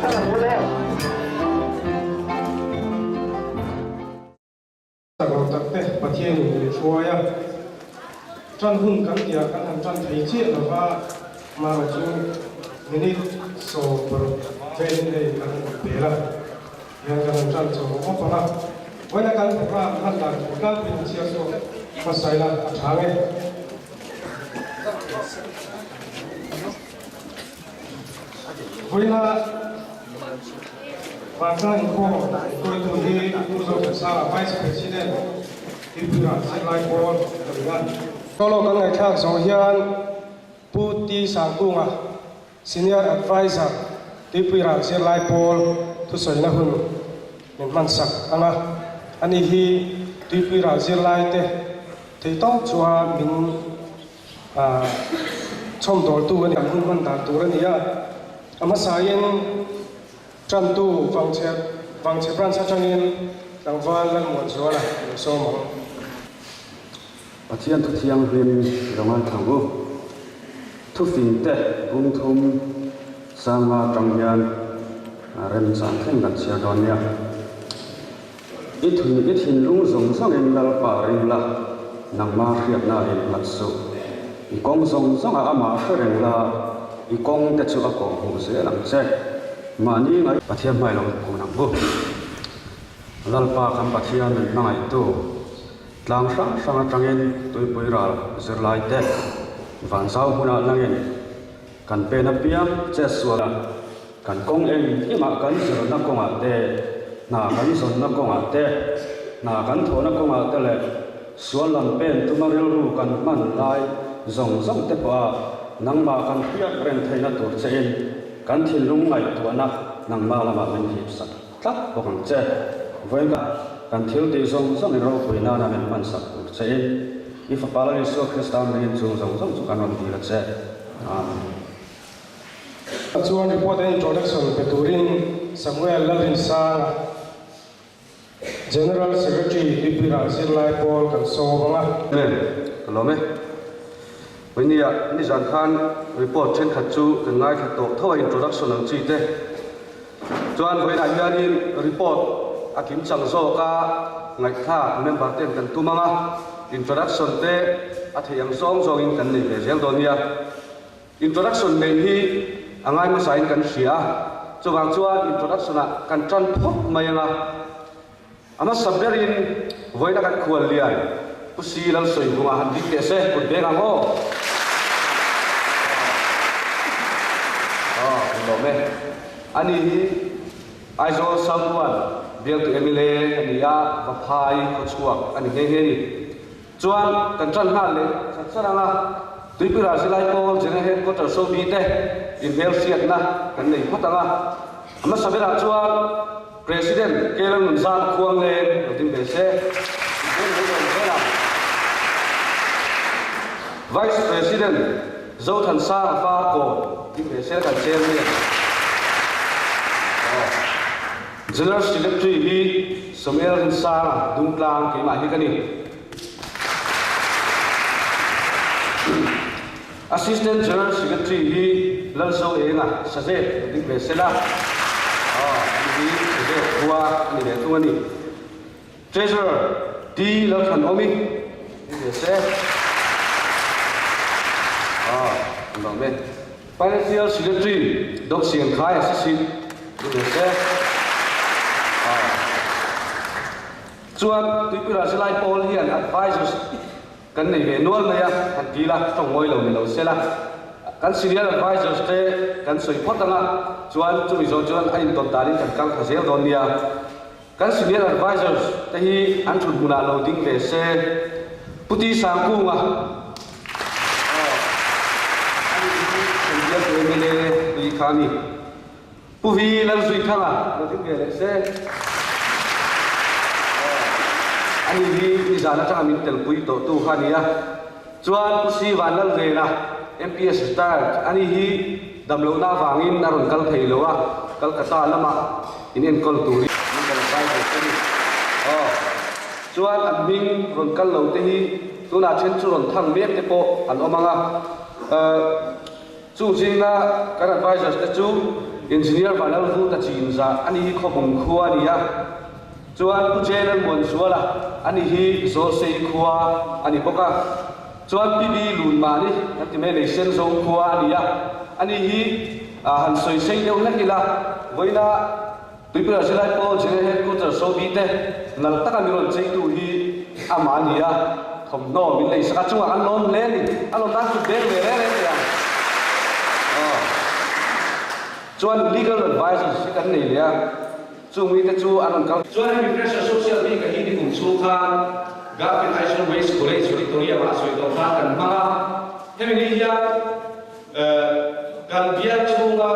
ประเทศนี้ช่วยจันหุ่นกันเดียกันจันไทยเจี๊ยบว่ามาจูมินิโซบรเทนเลยกันเปล่ายังกันจันโซโอปนะวันนั้นกันผมว่าท่านหลังการเป็นเชียร์โซมาใส่ละทางเองวันนั้นวันนั้นก็โดยตัวที่ผู้สมัครสาวไวส์ประธานที่ผู้รับสิทธิ์ไล่บอลกันก็เรากันในทางสองอย่างผู้ที่สังกุงSenior Advisor ที่ผู้รับสิทธิ์ไล่บอลทุกส่วนนะคุณเป็นมันสักอันนี้ที่ผู้รับสิทธิ์ไล่เตะที่ต้องชัวร์มินชมตัวตัวนี้คุณมันตัดตัวนี้มาสายจันทูฟังเชื่อพระสัจจินดังวันและมวลชนสมองปัจจัยทุกอย่างเป็นรางวัลทางบุทุกสิ่งแต่บุญทุ่มสร้างมาจังยันเริ่มสร้างขึ้นกันเชียร์ดอนเนี่ยอิทธินลุงสงสังเอ็นนัลปาริงละนังมาเรียบนาเอ็นลัดสุอีกองสงสังอามาเริงละอีกองเตจุอากงหูเสียหลังเจ้มานี่ไงปัจจัยไม่ลงกูนังบุลัลปาคำปัจจัยนั้นนั่งไอตัวหลังสังจังเอ็นตัวปุยราเสือลายเตะวันเสาร์หุ่นลังเอ็นกันเป็นนับเปียเจสวลกันกงเองที่มากันเสือนักกงอาเตนากันสนนักกงอาเตนากันโถนักกงอาเตเลยส่วนลำเป็นตุมาเรียรู้กันมันลายส่งเตปว่านังมากันเปียเร่งไทยนัตัวเจนกันทิ้งลุงไงตัวนังมาละมาเป็นหิบสักทับพวกเจไว้กันทิ้งที่ส่งในเราคุยนาเป็นมันสักตัวเจนอีฟ้าปาลลิสุคริสตันเรียนส่งจุกันวันดีละเจปัจจุบันรีพอร์ตอินโทรดักชั่นเป็นตัวรินสมุเอลลารินซา General Secretary ที่ผู้รับสิทธิ์ไล่บอลกันโซ่บ้างเนี่ยกันรู้ไหมวันนี้นี่จันทร์รีพอร์ตเช่นขัดจูกันง่ายขัดโตเท่าอินโทรดักชั่นของจีเต้จวนวันนี้นี่รีพอร์ตอากิมจังโซกาไงท่าเมมเบอร์เต็มกันตุ้มมั้งอินโทรดักชั่นเต้อาทิยังส่งอินกันนี่เสียงตัวนี้อินโทรดักชั่นเมนที่อังไงมาใส่กันเสียจวนอินโทรดักชั่นกันจันพบมายังอามาสับเบรินไว้นักควรเลียนผู้ซีลังสวยหัวหันดิเตเซ่กุดเบงังโอคุณรู้ไหมอันนี้ไอโซซัมวันเบียงตัวเอมิเลอันนี้วัพายขชวกอันนี้เฮนี่จวนกันจันฮันเลยสัตว์นะตุยพิราสิไลโกเจเนเฮดก็จะโซบีเตอินเฮลเซียนนะกันนี่พัฒนาอามาสับเบรินจวน President Kelam Zan Kuang Len Tim Bese Vice President Zoutan Sa Fa Ko Tim Bese kan chen ni General Secretary hi Samuel Sa Dungklang ki ma hi kani Assistant General Secretary hi Lalso Enga Saje Tim Bese la Hua ni để tu ni Treasurer di lao thần omi ni sẽ đồng bên Financial Secretary Đốc Xiên Khai Assistant ni sẽ chuan tui pira se lai Paul hian advisors kan nei ve nual nei a kan ti la tong moi lo ni lo se la kan senior advisors te kan soi photanga chuan chu mi zo chuan ain ton tarin kan kang khazel don nia kan senior advisors te hi an thun muna lo ding ve se puti sang ku nga ani dia tu mele tui khani pu vi lan sui khanga lo ding ve se ani hi ni zana ta min tel pui to tu khania chuan pu si wan lal ve na MPS start ani hi damlo na wangin naron kal theilo a Kolkata lama inen kol turi min kal bai ni chuan an ming ron kal lo te hi tuna chen chu ron thang mek te po an omanga chu jing na kan advisors te chu engineer panel hu ta chin za ani hi khobung khuwa ni ya chuan pu jelan mon suala ani hi zo sei khuwa ani boka chuan pb lun ma ni ati me nation zo khuwa ani ya ani hi han soi sei deu la kila voina Tripura Silai Po Jene Headquarter so bi te nal taka mi ron chei tu hi amani ya thom no min lei saka chunga an lom le ni an lom ta chu be le ya chuan legal advice si kan nei ya chu mi te chu an ka chuan immigration social mi ka hi ni kum chu kha Gavin Aison Waste College Victoria ma soi do kha kan ma hemi ni ya kan bia chunga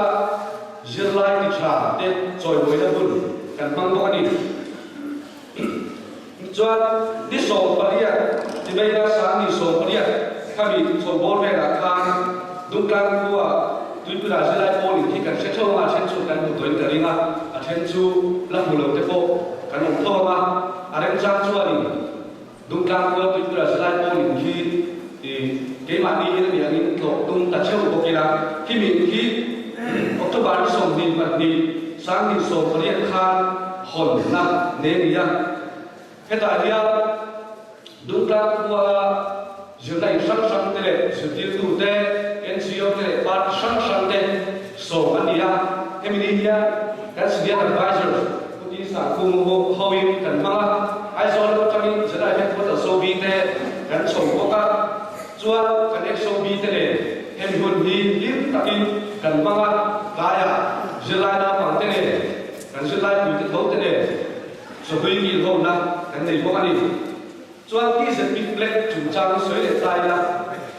Zirlai ni cha te choi boi na bun kan mang bo ani chuan ni so paria ti bai na sa ni so paria kami so bor ve na khan dung kan kuwa Tripura Silai Po ni kan se chho ma chen chu kan bu toin ka ringa a chen chu la mu lo te po kan om tho ma a rem chang chu ani dung kan kuwa Tripura Silai Po ni ki ke ma ni ni ani to tung ta cheu ko kila ki mi ki October song din pat ni sang din so paria khan hon na ne ni ya heta dia dung kan kuwa Zulai sang te le sutil tu te NGO te part sang te so ania emilia kan sedia advisor puti sa kum ho howin kan ma ai so lo tami zara he ko so bi te kan so ko ka chua kan ek so bi te le hem hun hi takin kan ma kaya Zulai na pa te le kan Zulai tu te tho te le so hui ki ho na kan nei ko ani chuan ti se big black chu chang soi le tai la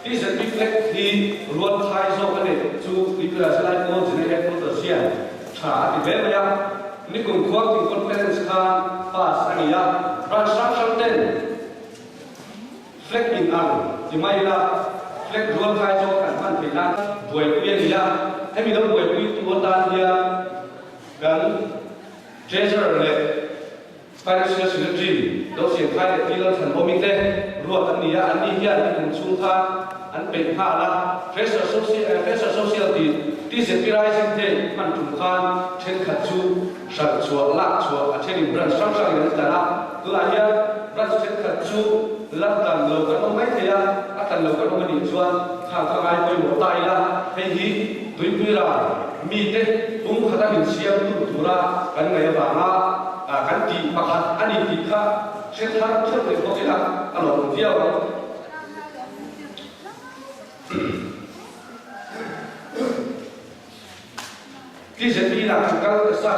ti se big black hi ruat thai so ka ne chu Tripura Silai Po Jene Headquarter sia tha ti ve ya ni kum khwak ti conference kha pass ani ya construction ten flag in ang ti mai la flag ruat thai so kan man pe la buai pu ya ya hemi lo buai pu tu tan dia kan treasurer le Financial Secretary, those in high pillars and homing there, Ruat and Nia and Nia and Sunta and Pekhala, Fresh Society, disappearing day, Mantukan, Chen Katsu, Shatsua, Latsua, attending branch structure in Dana, Tulaya, branch Chen Katsu, Latan, local Matia, Atan local Manichuan, Tankai, Motaila, Hehi, Tripura, Mite, Hadamin Siam, Tura, and Nayavana. Kan ti pakhat ani ti kha se thar thar le ko ila ano dia wa ki se pi la kal sa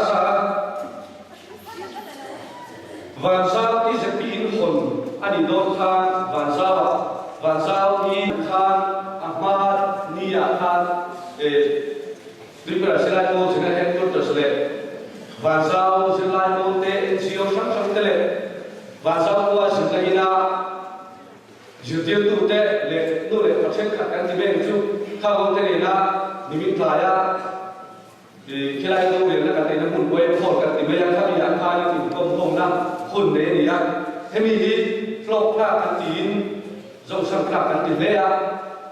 van sa ki se pi in khon ani do khan van sa ni khan ahmad niya khan Tripura Silai Po Jene Headquarters le Vansao Silai Po te NGO sang te le Vansao ko Silai Jutil tu te le nu le pachen khat kan ti ben chu khao te le na nimin tlaya khilai tu le na ka te na mun boy phol ka ti me yang kha ya kha ni ti kom hom na khun ne ni ya hemi hi flok pha kan tin zo sang kha kan ti le ya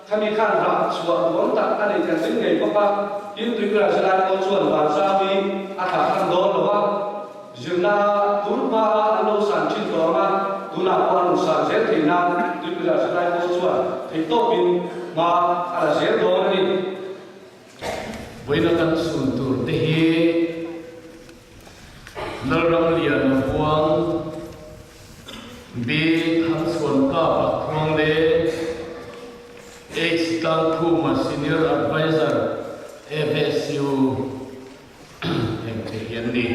khami khan ra chua don ta ani kan tin nei pa in Tripura Silai Po chuan Vansao mi aka kan do lo wa juna turpa ano san chin do ma tuna pan san se thina Tripura Silai Po chuan thei to bin ma ala se do ni voina kan sun tur te hi naram lian no huang bi ham suan ka pa khong le ex kan khu ma senior advisor FSU em thể hiện đi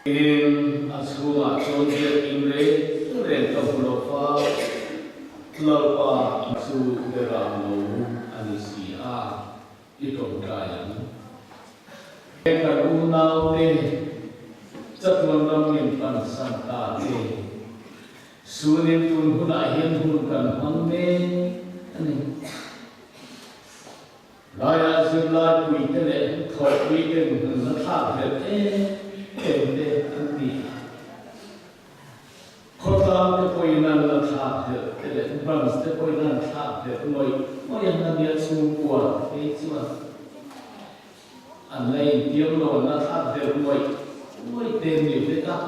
in asua soldier imre re tapulofa lalpa su deramo anisia itom kayan karunau te chatwan ram lim pan santa te sunim tun huna hian hun kan hangne ani laya zilai pui te le thọ quý đừng nó thả được em để ăn đi khó ta cái quay năng là thả được cái lệ bằng cái quay năng thả được ngồi ăn năng nhiệt xuống qua cái chứ mà anh này tiếng lo nó thả được ngồi tên nhiều thế cả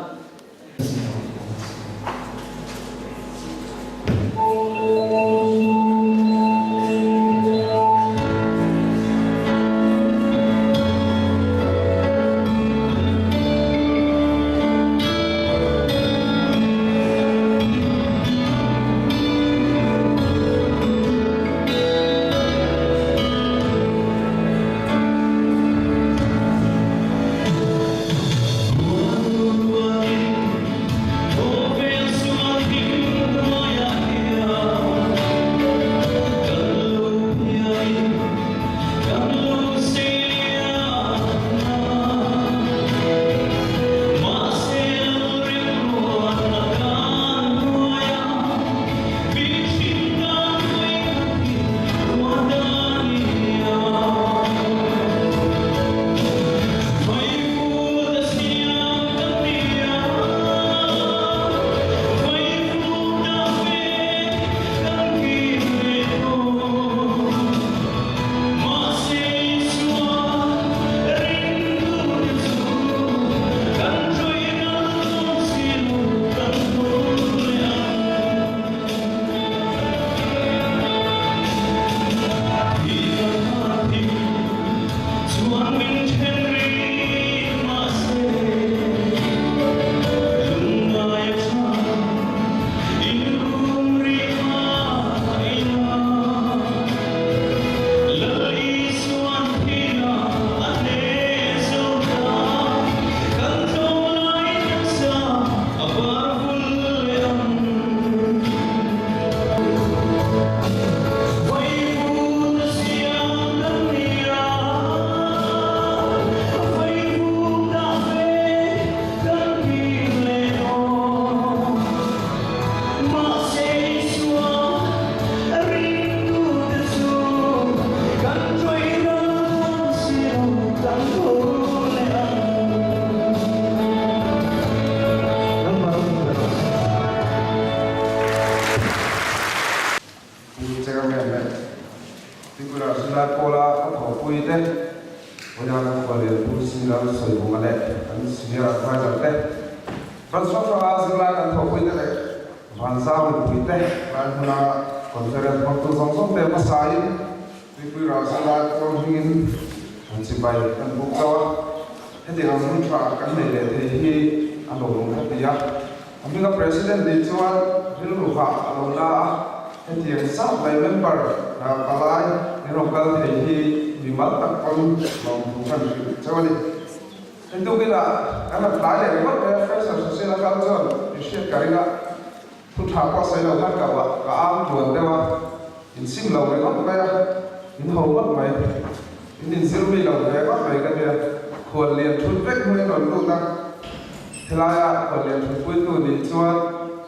President di chuan rilu kha alona hetiang sap lai member palai nirokal thei hi bimal tak pon long thukan chawani hindu kila ana lai le wat affairs of social culture issue karina thu tha pa sai lo kan ka wa ka am tuan dewa in sim lo le wat mai in ho wat mai in zirmi lo le wat mai ka dia khol lian thun vek mai non tu ta Helaya oleh tujuh di cuan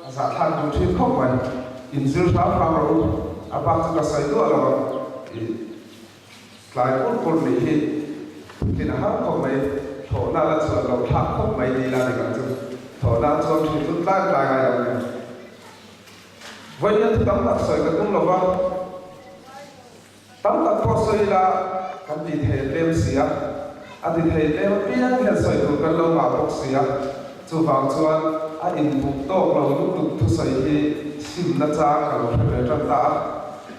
asal tu cuci kopan inzil apa apa tu kasih itu adalah selain pun ni kita harap komai thona la cuanเราทักkomai di la dengan tu thona cuan itu tak yangวันนี้ตั้งแต่ใส่กระตุ้งเราว่าตั้งแต่พอใส่ละกันดีเทเลมเสียอดีตเทเลมเพียงแค่ใส่ตัวกันเรามาพกเสียจู่ฟังชวนอินบุกโตเราลุกทุใส่ที่สิมนัจจากเราเพื่อจันตา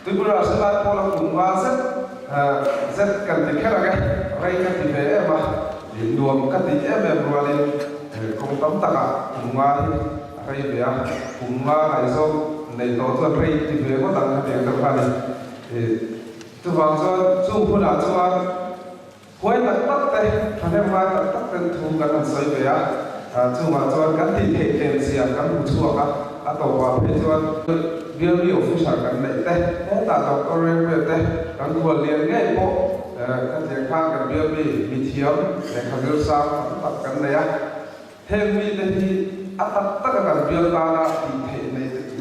ตัวบุรุษสลายพอเราคุมว่าเสร็จกันที่แค่ไรไรกันที่เบะมารวมกันที่แบบรัวเลยคงตั้งตาคุมว่าไรเบียคุมว่าไรโซในตัวตัวไรที่เบะก็ตั้งแต่ตั้งแต่จู่ฟังชวนจู่พูดอาจว่าหวยตัดแต่คะแนนมาตัดเป็นถูกกันใส่เบียจู่มาชวนกันที่เทเทนเสียกันผู้ชั่วกันatau apa itu biar dia official kanแต่แต่เราก็เรียนไปแต่กันควรเรียนง่ายพอกันจะข้างกันbiarมีเทียมแต่เขาจะสร้างตัดกันเลยเห็นมีแต่ที่ตัดกัน biar ตาละที่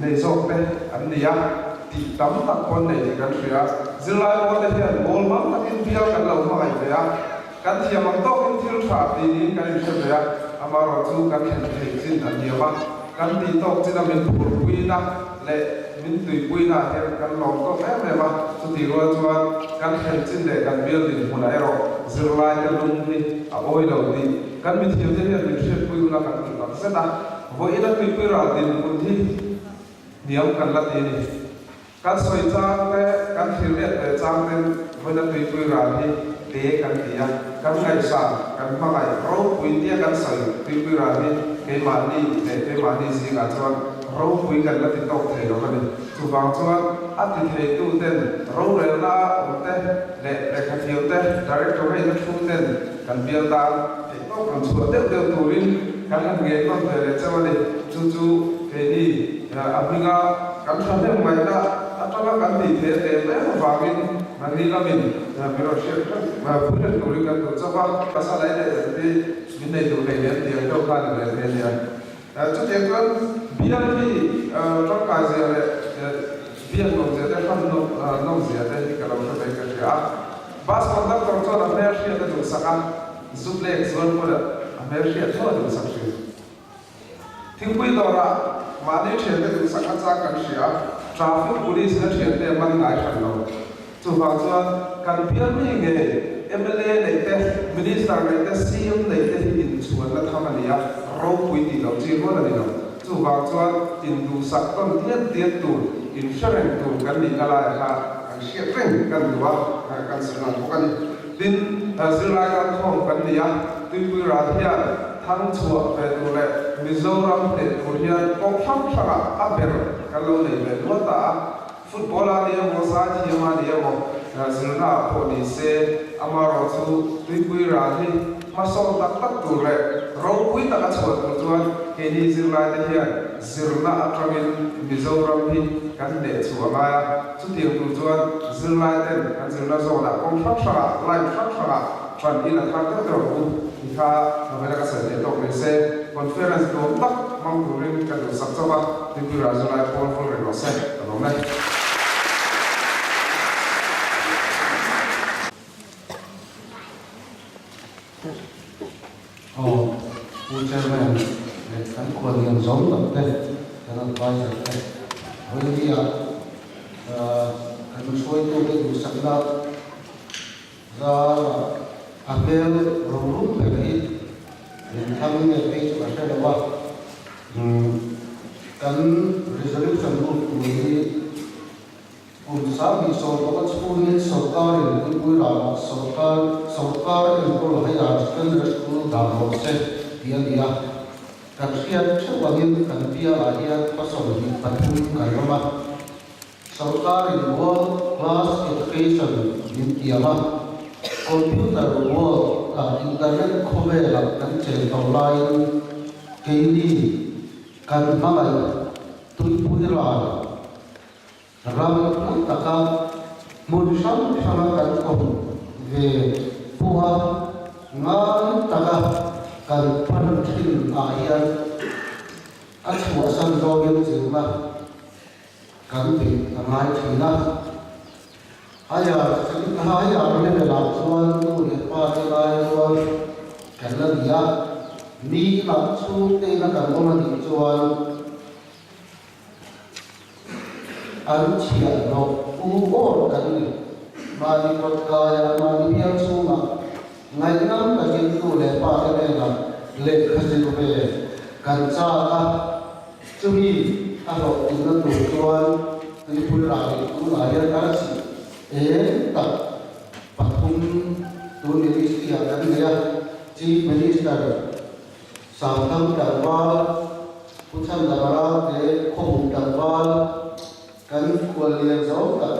ในโซกแต่อันนี้ที่ตั้มตัดคนในกันเสียจิลายวันเดียนโมลมันตัด biar กันเราไม่ได้ kan thiam ang tok in thil tha ti ni kan in thil ya amaro chu kan khen thei chin an niama kan ti tok chin amin phur pui na le min tui pui na he kan long tok me ma chu ti ro chuan kan khen chin le kan bil din huna ero zirlai kan lung ni a oi lo ni kan mi thiam te he min thil pui na kan ti tak se na vo ina tui pui ra din kun thi niam kan la ti ni kan soi chang te kan thil le te chang ten vo na tui pui ra ni te kan tia kan ngai sa kan ma ngai ro pui tia kan sai tui pui ra ni ke ma ni zi ga chuan ro pui kan la ti tok thei ro kan chu wang chuan a ti thei tu ten ro re la o te le kha thiu te director hei na thu ten kan bial ta te tok kan chu te turin kan la nge kon te le chawani chu ke ni abinga kan tha te mai na atala kan ti the te me wangin mani la min pero shir ma phun turin kan tu chawa pasal ai le te min nei tu nei le ti do ka le le le chu te kan bial ni trong ka je le bial no je te kan no je te ka lo te ka ya bas kondak tor cho na mer shi te tu saka zuplex zon ko da mer shi to tu sak shi thingpui dora mani the te tu saka cha kan shi a traffic police na the te man ngai khan lo chu ba chuan kan bial mi nge MLA nei te minister nei te CM nei te in chuan la thamania ro pui ti lo chi ko la ni lo chu ba chuan in du sak ton tiet tu insurance tu kan ni kala ha kan share reng kan duwa kan sna ko kan din zilai kan thong kan ni ya tu pui ra thia thang chua pe tu le Mizoram te korea ko kham thanga a ber kan lo nei le lo ta football a ni mo sa ji ma ni mo zilna po ni se amaro chu tu pui ra ni ma so tak tak tu le ro pui ta ka chua tu chuan ke ni zilai te hian zirna atangin Mizoram hi kan de chu ma chu tiang tu chuan zilai ten kan zilna zo da kong thak thanga lai thak thanga tran in a thak ta ro ku kha novela ka sa le tok le se conference do tak mang turin kan do sak chawa ti pu ra zilai pol pol re no se no mai Phụ chairman để cán quân làm giống tập đây, cán advisor đây. Với bây giờ cán soi tu cái đủ sắc na ra apel rong về cái đến thăm cái page mà sẽ là what cán resolution của tụi ông xã bị sổ có các school nên sổ cao thì cũng vui là sổ cao thì cũng là hay là cái school đào tạo sẽ dia kan siat sewangin kan dia lahir pasal di Patung Kalama Sarkar in world class education in Tiama computer world internet khobe la kan che online keini kan magai tui pudira ram taka mun sam sama kan kom ve puha ngan taka kan pan tin ayan at wasan dogel zima kan be ngai thina aya ne la chuan tu le pa te lai chuan kan la dia ni la chu te na kan mo ni chuan an chia no u o kan ni ma ni kot ka ya ma ni biang chu ma ngai nam ka jin tu le pa te na le khasi be kan cha ka chumi a ro tin na tu chuan ni pul ra ni tu la ya ka si ta pathum tu ni ri ya kan ya chief minister Samtham Dalwal Pucham Dabara te Khom Dalwal kan kualian zau ka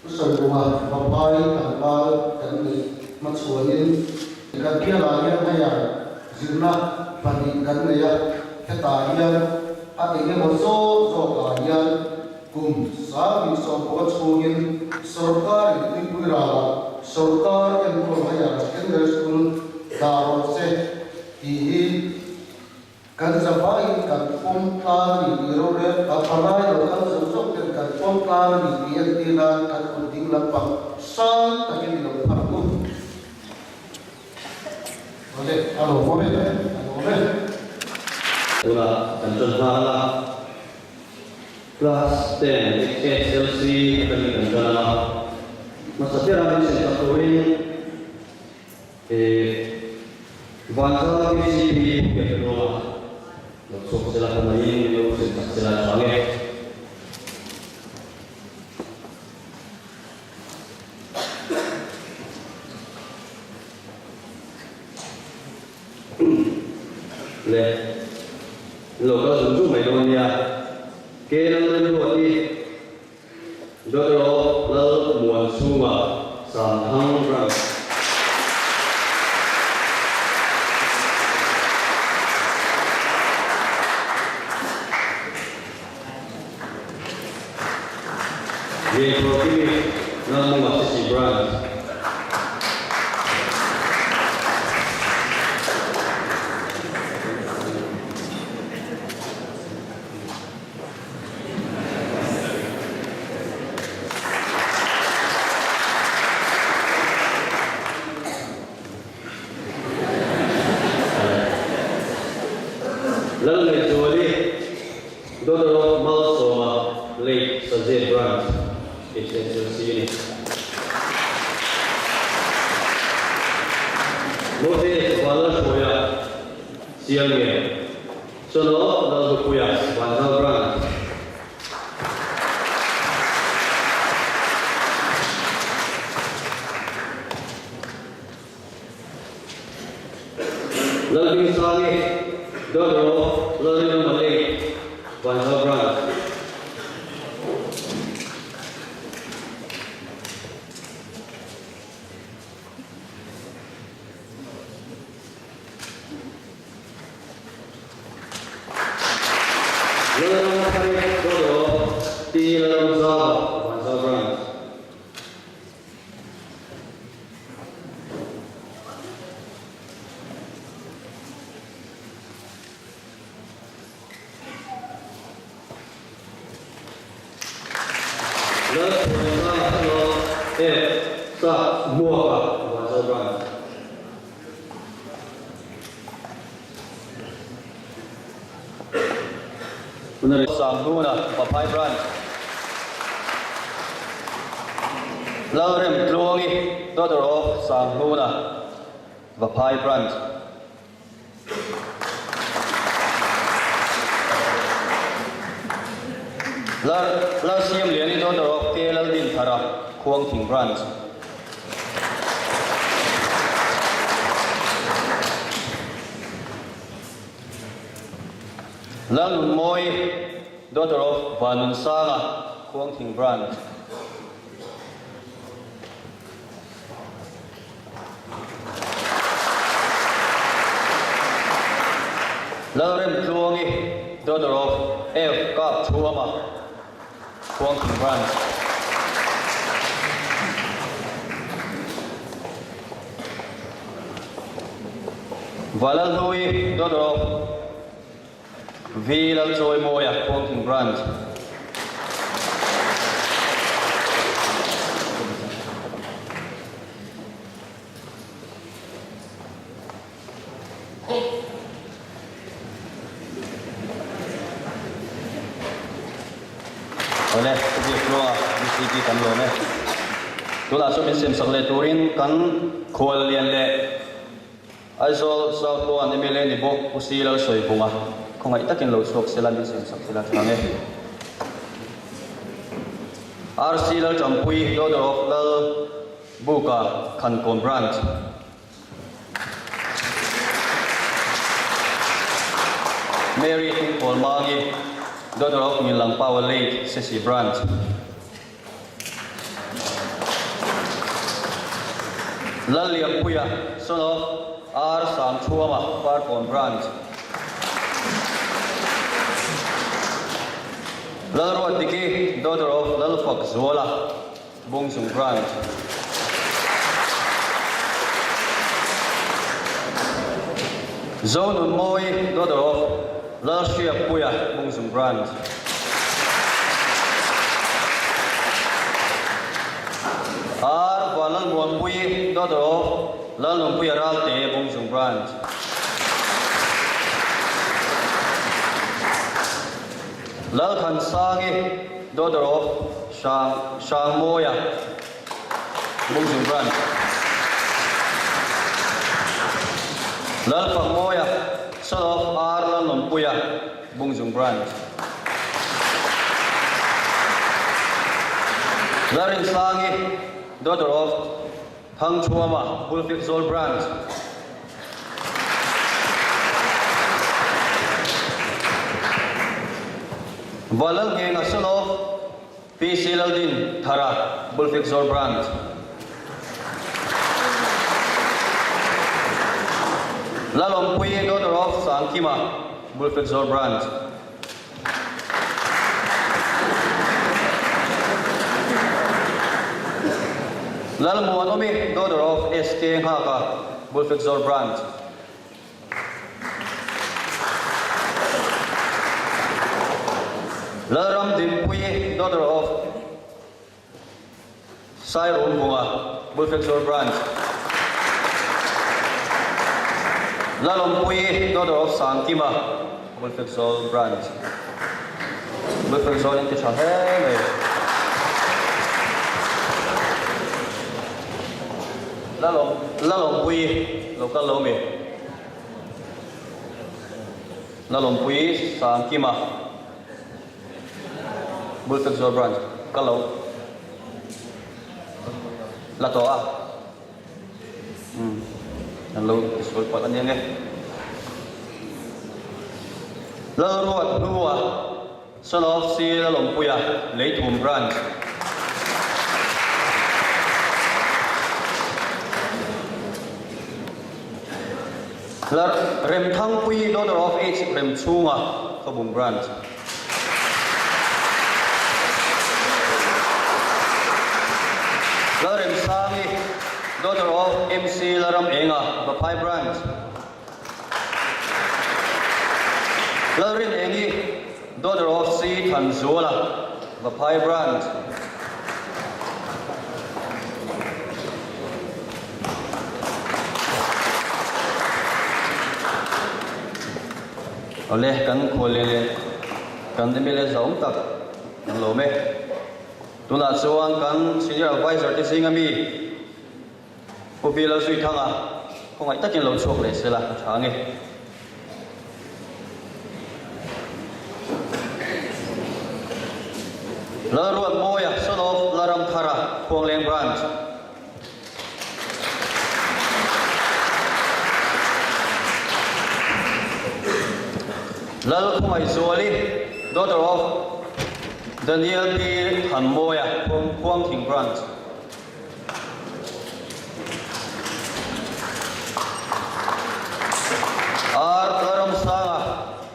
usai rumah bapai Dalwal kan ni matsuanin kan dia layan haya zirna pani kan ya ketaian atine moso so kalian kum sabi so buat sungin sarkar ini pura sarkar yang pun haya kendal school daro se ihi kan sabai kan pomtar ni irore apalai kan sosok kan pomtar ni biar tidak kan penting lapang san takin di lapang le alo mo be alo me Ula kanton hala class 10 HSLC kami kantona masapira ni sen tatuin vanza PCP ketro sok sila kamayin yo sen sila sange le local dùng mấy đôi nhà kê nó lên luôn đi đó là mùa xuân mà sản thăng rằng về pro kimi nó mua một cái brand lần này rồi đi đó là bao số late suggest brand HSLC này một cái quan là số ya siang này cho nó là số ya quan là brand lần thứ sau này đó là lần mà lấy quan là brand Benar sambuna papai brand. Larem kluangi dodoro sambuna papai brand. Lar siam liani dodoro kelal din thara kuang ting brand. Lang moi dodoro vanun sanga kuang ting brand. Larem kluangi dodoro F kap chuama kuang ting brand. Valal hui dodoro Vilal Joy Moya kuang ting brand. Oleh kubik luar BCP kan lo ne. Tula so mesim sakle turin kan khol lian le. Also sa ko an emele ni bok usilal soi bunga. Kung ay itakin lo sok sila mesim sak sila tange. Arsilal champui do do lal buka kan kon brand. Mary Polmangi Dodorok Nilang Power Lake Sesi brand. Laliam Puya Sono R Sam Chuama Parkon brand. Lalruat Diki Dodorok Lalfak Zola Bungsung brand. Zone Moi Dodorok Lalshia Puya Bungsung brand. R Valal Muang Pui Dodorok Lal Lompuya Ralte Bungsung Branch. Lal Khan Sangi, daughter of Shang Moya Bungsung Branch. Lal Phang Moya, son of Lal Lompuya Bungsung Branch. Larin Sangi, daughter of Hang Chuama, Bulfik Zol Branch. Valal Geng, son of P. Silaldin Thara, Bulfik Zol Branch. Lalompui, daughter of Sangkima, Bulfik Zol Branch. Lal Muanomi, daughter of S.K. Haka, Bulfik Zol Branch. Lal Ram Dimpui, daughter of Sai Rumbunga, Bulfik Zol Branch. Lal Ompui, daughter of Sangkima, Bulfik Zol Branch. Bulfik Zol in Tishahe. Lalompui, local Lomi. Lalompui, Sangkima, Bulfik Zol Branch. Kalau Latoa. Lalu disebut patannya ni. Lalu Lua, son of Si Lalompuya, Leitum Branch. Rem Thang Pui, daughter of H. Rem Chunga, Kabung Branch. Rem Sami, daughter of MC Laram Enga, Bapai Branch. Larin Engi, daughter of C. Tanzola, Bapai Branch. Oleh kan kolele kan demele zaum tak ang lome tuna chuan kan senior advisor ti singami popila sui thanga khongai takin lo chok le sela thangi la ruat moya son of Laram Thara Khongleng Branch. Lal Khumai Zuali, daughter of Daniel P. Hanmoya from Kuang Ting Branch. R. Laram Sanga,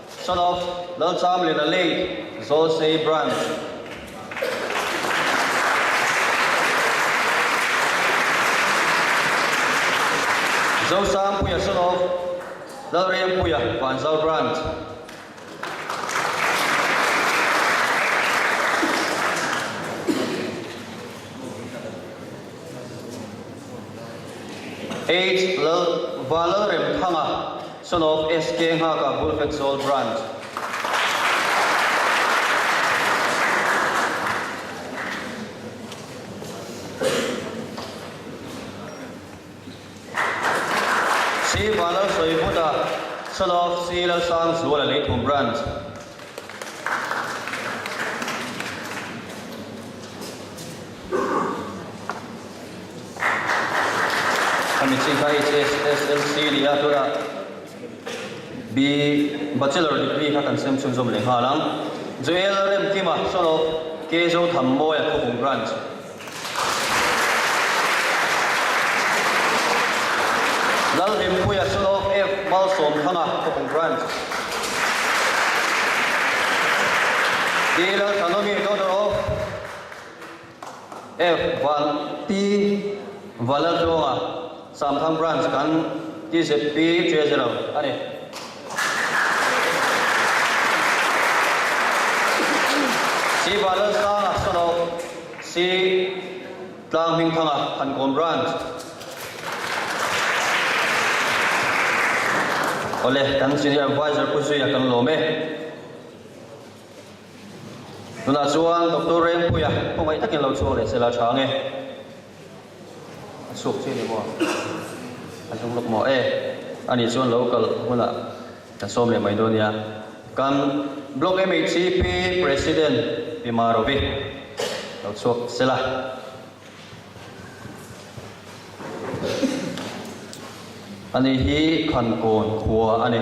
son of Lal Chamli Lalei, Zolsei Branch. Zhou Sam Puya, son of Lal Riam Puya, Vanzal Branch. H. Valerem Thanga, son of S.K. Haka, Bulfik Zol Branch. C. Valer Soibuta, son of C. Lal Sang Zuala Leitum Branch. Kami cakap HSLC dia tu dah B bachelor degree kan Samsung Zoom leh halang. Joel Rem Kima son of Kejo Thammoya Khopung Branch. Lal Rem Puya son of F Malsom Thanga Khopung Branch. Dila Thanomi daughter of F Val P Valadonga. Samthang Branch kan TCP Treasurer ani si Balas Sang son of si Tlang Ming Thanga Phankon Branch ole kan senior advisor pusuya kan lome tuna chuan doctor reng puya pongai takin lo chu le sela thange suk chi ni mo anung lok mo ani chuan local huna kan som le mai do nia kan block MHCP president Pimarovi lo chuk sela ani hi khan kon khua ani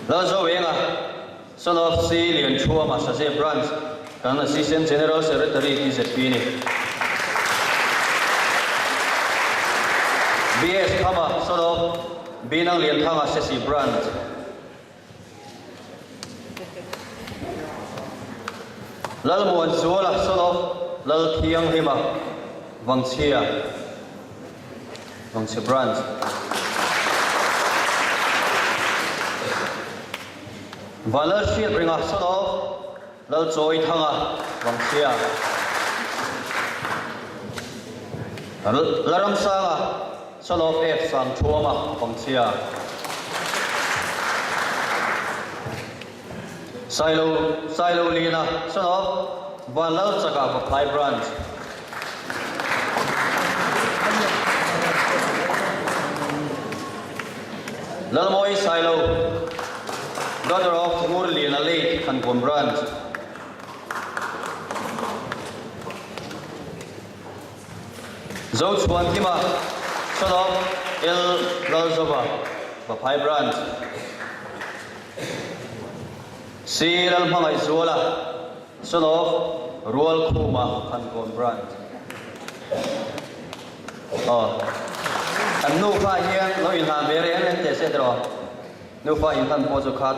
la zo wenga son of C lian chua ma sa se branch kan assistant general secretary TZP ni BS kama son of binang lian thanga se si branch lal mon zola son of lal thiang hima wangchia Vangchia branch Valer Street ringa son of lal choi thanga Vangchia laram sanga son of F sang chuama Vangchia Silo Lina son of Valal Chaka Vapai branch Lalmoi Silo, daughter of Murli and Ali Khankon branch. Zouchuan Kima, son of El Lalzova, Vapai branch. Si Lalmanga Izuala, son of Rual Kuma Khankon branch. Nu pha hian lo in han bere en te se dro nu pha in han po chu khat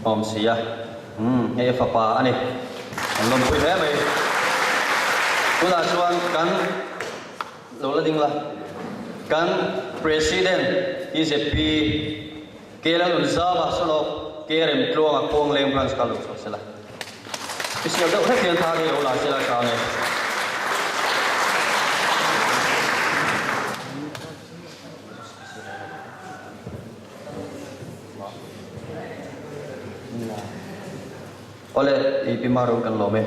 om sia e fa pa ani an lom pui he mai tuna chuan kan lo la ding la kan president TZP Kerala Unzama solo kerem tlonga kong lem branch ka lo so sela pisia do he kian tha ge lo la sela ka ne Ole Pimarovi kan lome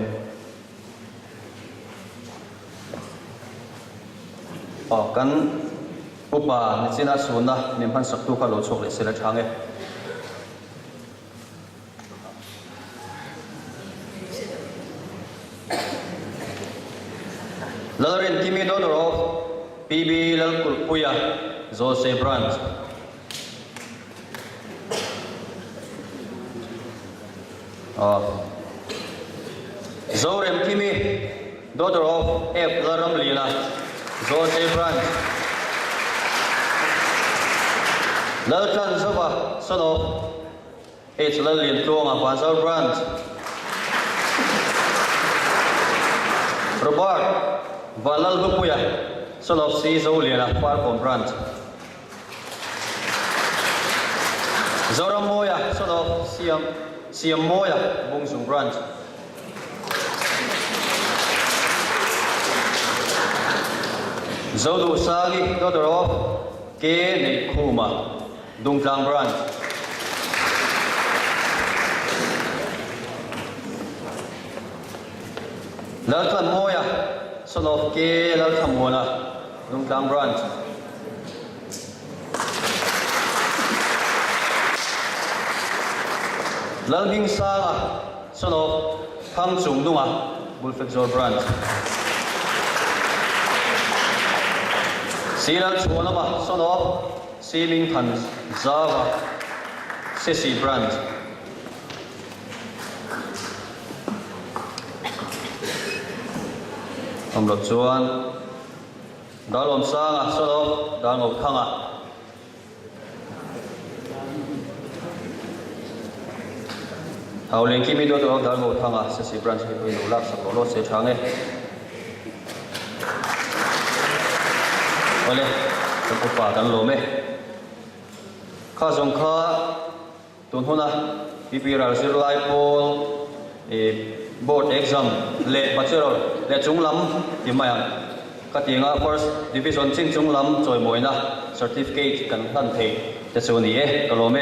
kan upa ni china suna ni man sak tu ka lo chok le sela thange Lalorin Kimi Dodorov PB Lalkul Puya Jose branch Zorem Kimi, daughter of F. Laram Lila, Jose branch. Lalchan Zova, son of H. Lalin Tlonga, Bansal branch. Robert Valal Bupuya, son of C. Zolina, Farpon branch. Zoram Moya, son of Siam Moya, Bungsung branch. Zodu Sagi, daughter of K. Nekuma, Dungtlang branch. Laltan Moya, son of K. Laltamona, Dungtlang branch. Lalbing Saga, son of Phang Chung Nunga, Bulfexor branch. Silal Chuanama, son of Siling Tan Zava, Sisi branch. Amlot Chuan, Dalom Saga, son of Dalngok Khanga. Howling Kimi daughter of Dalngok Khanga, Sisi branch, in Ulak Sakolo, Se Change. Ole, kan upa kan lome. Kha zong kha tun hona PPR zero lai pol board exam le bachelor le chunglam timaya ka tinga first division ching chunglam choi moina certificate kan han thei te chu ni e kalome